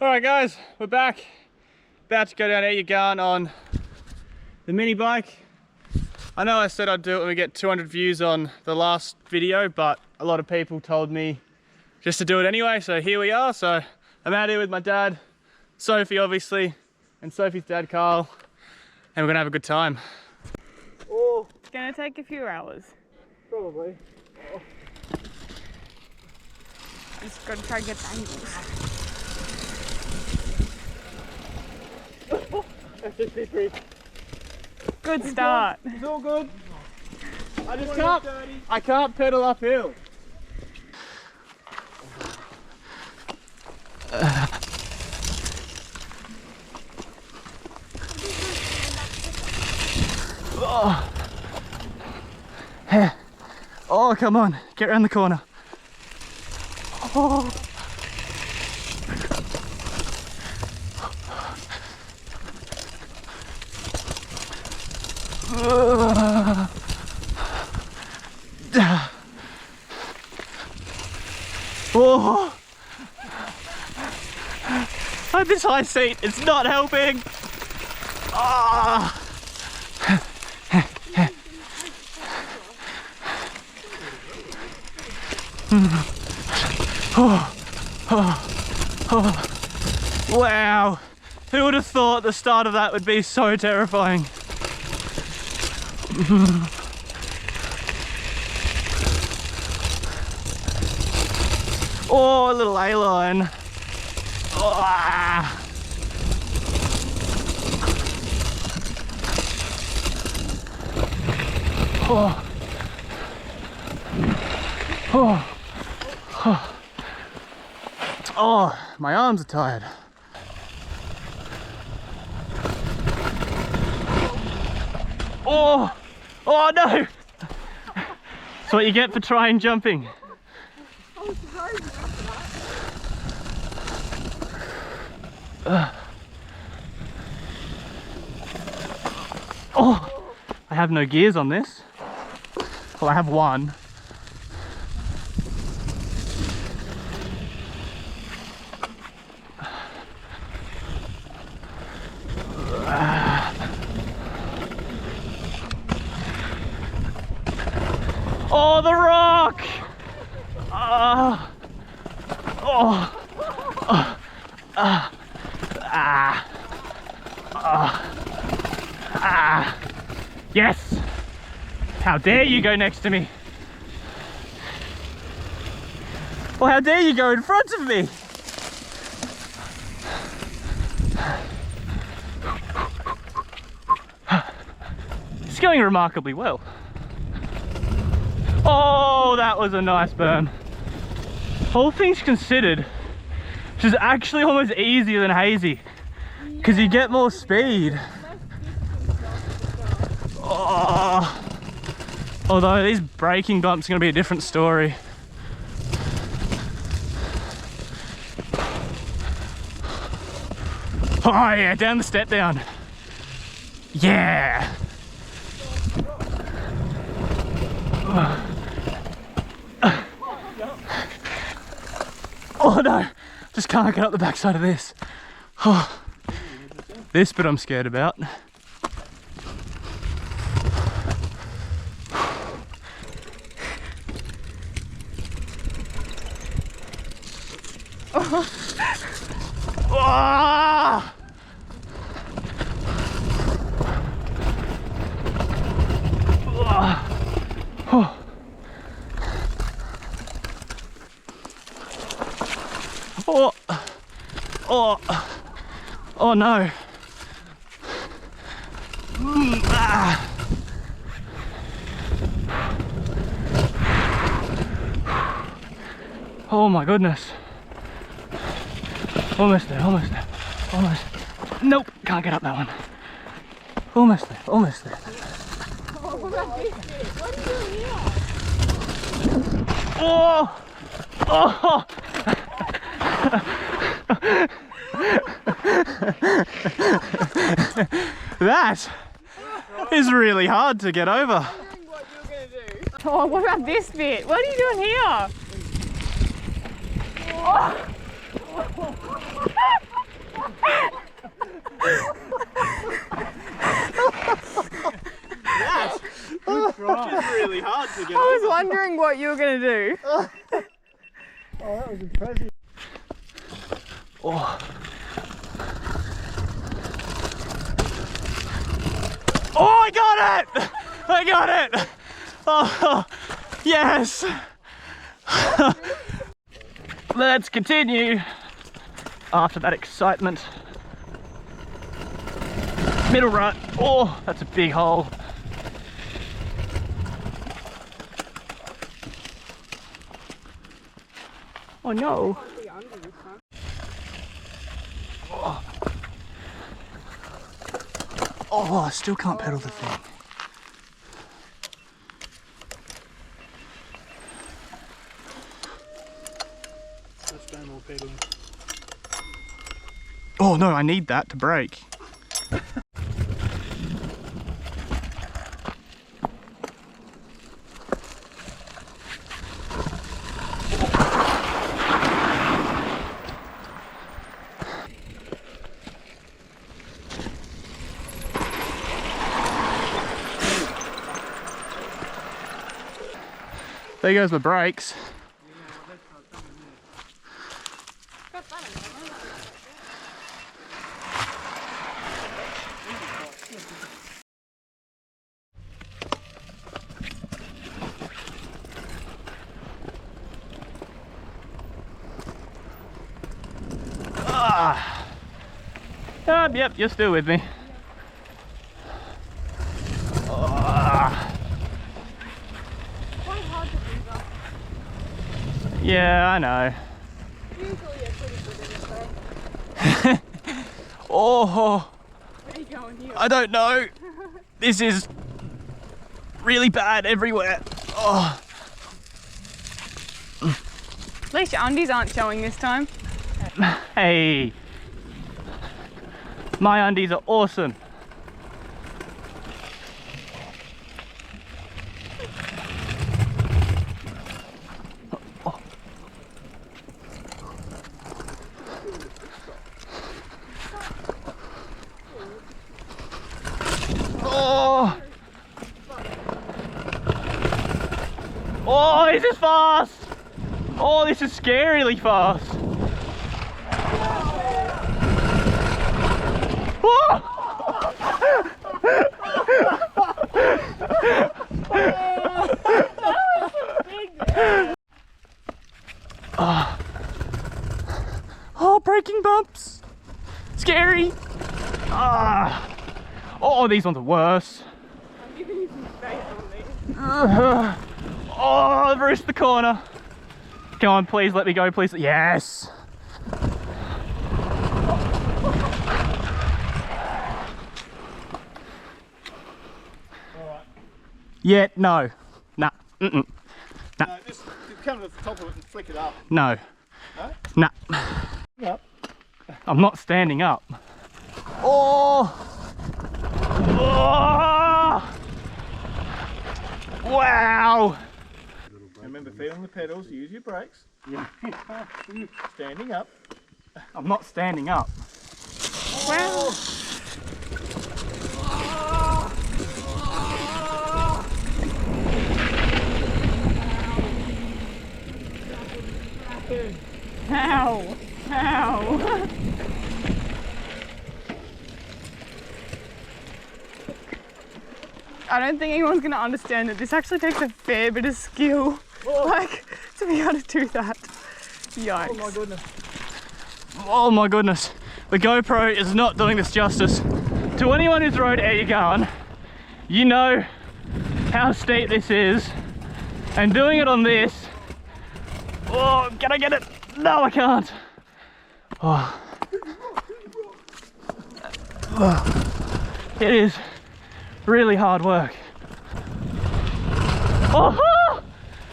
Alright guys, we're back. About to go down Ya Garn on the mini bike. I know I said I'd do it when we get 200 views on the last video, but a lot of people told me just to do it anyway, so here we are. So I'm out here with my dad, Sophie obviously, and Sophie's dad Carl, and we're gonna have a good time. Oh, it's gonna take a few hours. Probably. Oh. Just gotta try and get the angles. Good start. It's all good. I can't pedal uphill. Oh, come on, get around the corner. Oh. Oh. Oh, this high seat, it's not helping. Oh. Oh. Oh. Oh. Wow, who would have thought the start of that would be so terrifying? Oh, a little A-line. Oh, ah. Oh. Oh. Oh. Oh, my arms are tired. Oh, oh no! That's what you get for trying jumping. Oh, I have no gears on this. Well, I have one. Oh, the rock! Oh, oh, oh, ah, yes! How dare you go next to me? Well, how dare you go in front of me? It's going remarkably well. Oh, that was a nice burn. All things considered, which is actually almost easier than hazy, because you get more speed. Oh. Although these braking bumps are going to be a different story. Oh yeah, down the step down. Yeah. Oh no, just can't get up the backside of this. Oh. This bit I'm scared about. Oh. Oh. Oh. Oh, oh, oh no. Ah. Oh my goodness. Almost there, almost there, almost. Nope, can't get up that one. Almost there, almost there. Oh, what about this bit? What are you doing here? Oh! Oh! That is really hard to get over. Oh, what about this bit? What are you doing here? Oh. wondering what you were going to do. Oh, that was impressive. Oh. Oh, I got it! I got it! Oh, yes! Let's continue after that excitement. Middle rut. Oh, that's a big hole. Oh no. Oh. Oh, I still can't pedal the thing. Let's no more pedaling. Oh no, I need that to brake. There goes my brakes. Ah. Yep, you're still with me. Quite hard to breathe up. Yeah, I know. Usually you're pretty good in it though. Oh, Where are you going here? I don't know. This is really bad everywhere. Oh. At least your undies aren't showing this time. Hey, my undies are awesome. Oh, oh, this is fast. Oh, this is scarily fast. Oh, braking bumps. Scary. Ah. Oh, these ones are worse. I'm giving you some space on these. Oh, I've reached the corner. Come on, please let me go, please. Yes. Yeah, no. Nah. Mm-mm. Nah. No, just come to the top of it and flick it up. No. No? Nah. Yep. I'm not standing up. Oh! Oh! Wow! Remember, feeling the pedals, use your brakes. Yeah. Standing up. I'm not standing up. Wow. Ow! Ow! I don't think anyone's going to understand that this actually takes a fair bit of skill, like, to be able to do that. Yikes. Oh my goodness. Oh my goodness. The GoPro is not doing this justice. To anyone who's rode Ya Garn, you know how steep this is. And doing it on this, oh, can I get it? No, I can't. Oh. It is really hard work. Oh,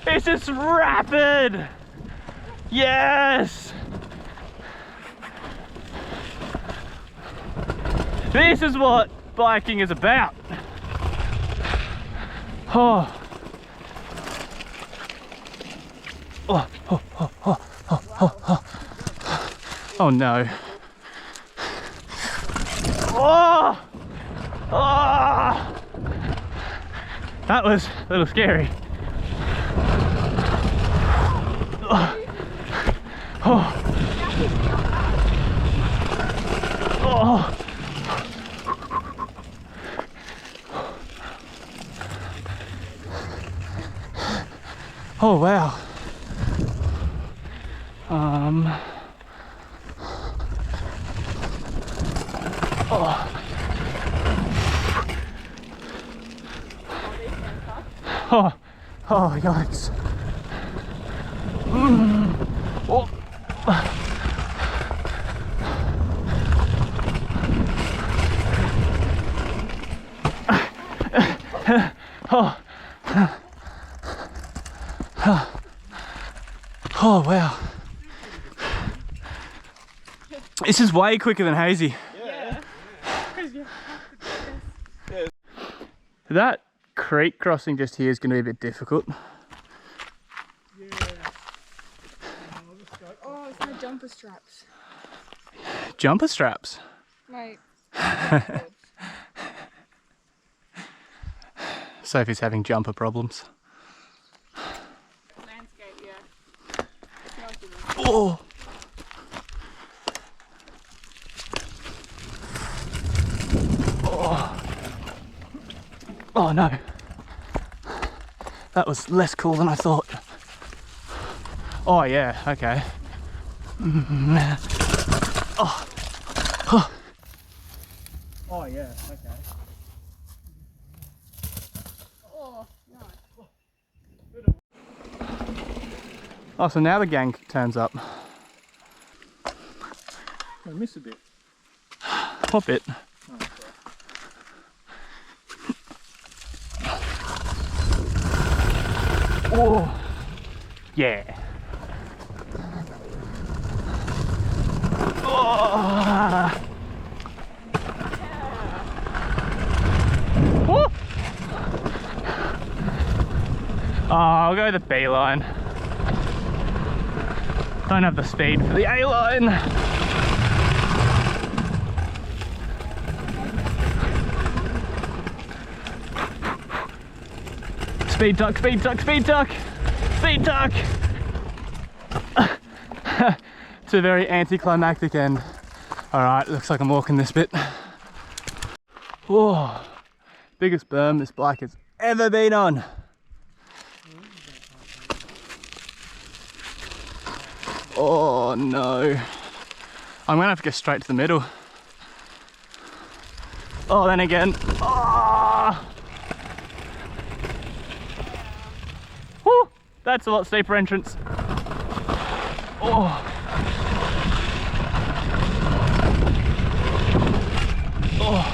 this is rapid. Yes. This is what biking is about. Oh. Oh, oh, oh, oh, oh, oh, oh. Oh no. Oh! Oh! That was a little scary. Oh. Oh wow. Oh, oh, yikes. Oh. Oh. Oh, wow. This is way quicker than hazy. Yeah. That creek crossing just here is going to be a bit difficult. Yeah. Oh, it's my jumper straps. Jumper straps. Mate. Sophie's having jumper problems. Landscape, yeah. Oh. Oh. Oh no. That was less cool than I thought. Oh yeah, okay. Oh. Oh. Oh yeah, okay. Oh, nice. Oh, so now the gang turns up. I miss a bit. What bit? Oh, yeah. Oh. Oh. Oh, I'll go the B line. Don't have the speed for the A line. Speed duck, speed duck, speed duck, speed duck. It's a very anticlimactic end. All right, looks like I'm walking this bit. Whoa, biggest berm this bike has ever been on. Oh no. I'm gonna have to go straight to the middle. Oh, then again. Oh. Woo, that's a lot steeper entrance. Oh. Oh.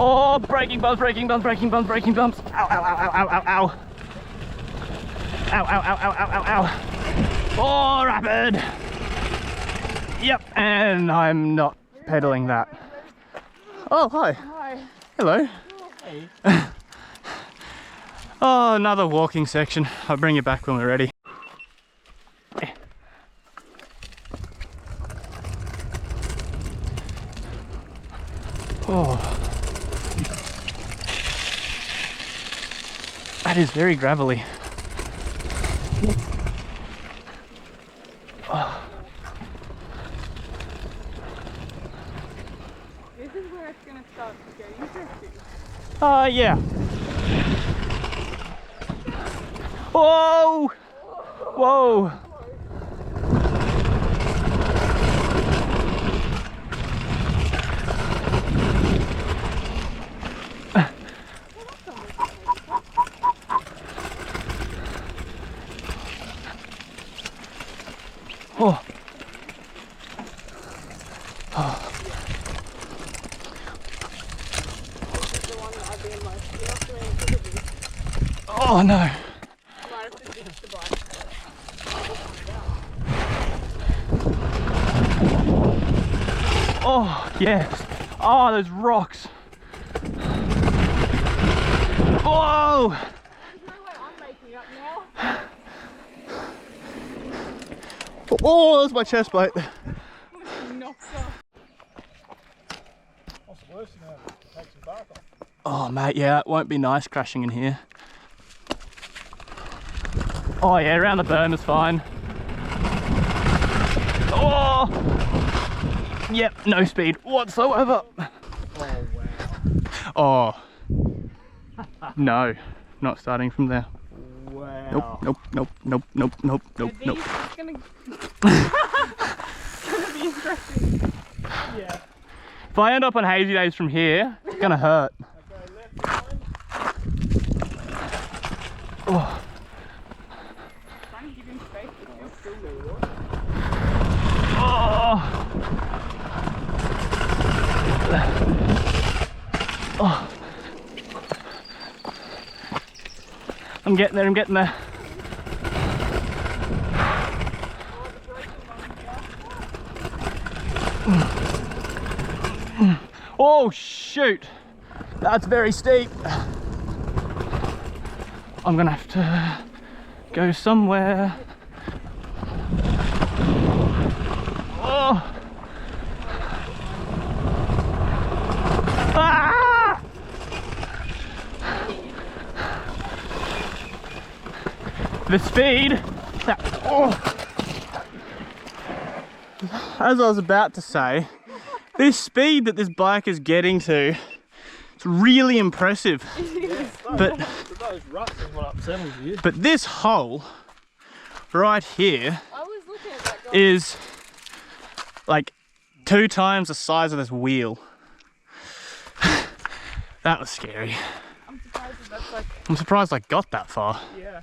Oh, braking bumps, braking bumps, braking bumps, braking bumps. Ow, ow, ow, ow, ow, ow, ow. Ow, ow, ow, ow, ow, ow, ow. Oh, rapid. Yep, and I'm not pedaling that. Oh, hi. Hi. Hello. Hey. Oh, another walking section. I'll bring you back when we're ready. Oh. That is very gravelly. Oh. This is where it's gonna start getting interesting. Yeah. Whoa! Whoa! Oh. Oh. Oh no. I might have to ditch the bike. Oh, yes. Oh, those rocks. Whoa! There's no way I'm making up now. Oh, that's my chest plate. Knocks off. What's worse than that? It takes a bark off. Oh mate, yeah, it won't be nice crashing in here. Oh yeah, around the berm is fine. Oh! Yep, no speed whatsoever. Oh wow. Oh. No, not starting from there. Wow. Nope, nope, nope, nope, nope, nope, Are nope. these gonna... it's gonna be interesting. Yeah. If I end up on hazy days from here, it's gonna hurt. Okay, left line. Oh. Trying to give him space, but you're still Oh. Oh. I'm getting there, I'm getting there. Oh shoot, that's very steep. I'm gonna have to go somewhere. Oh. Ah! The speed. Oh. As I was about to say, this speed that this bike is getting to, it's really impressive. But Those ruts is what upsettles you. but this hole right here I was looking at that guy. is like 2 times the size of this wheel. That was scary. I'm surprised that that's like... I'm surprised I got that far. Yeah.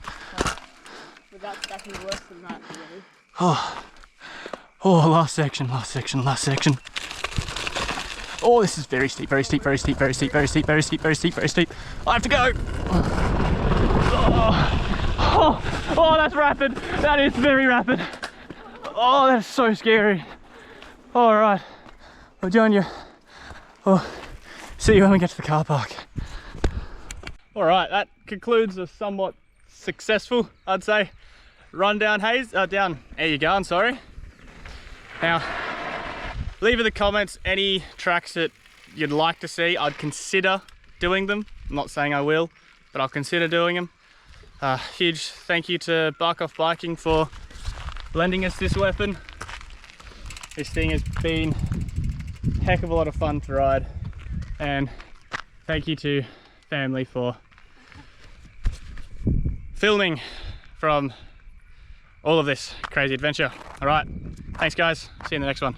But that's definitely worse than that, really. Oh, last section, last section, last section. Oh, this is very steep, very steep, very steep, very steep, very steep, very steep, very steep, very steep. I have to go. Oh, that's rapid. That is very rapid. Oh, that's so scary. All right, I'll join you. Oh, see you when we get to the car park. All right, that concludes a somewhat successful, I'd say, run down down Ya Garn, sorry. Now, leave in the comments any tracks that you'd like to see. I'd consider doing them. I'm not saying I will, but I'll consider doing them. Huge thank you to Bark Off Biking for lending us this weapon. This thing has been a heck of a lot of fun to ride, and thank you to family for filming from all of this crazy adventure. All right, thanks guys, see you in the next one.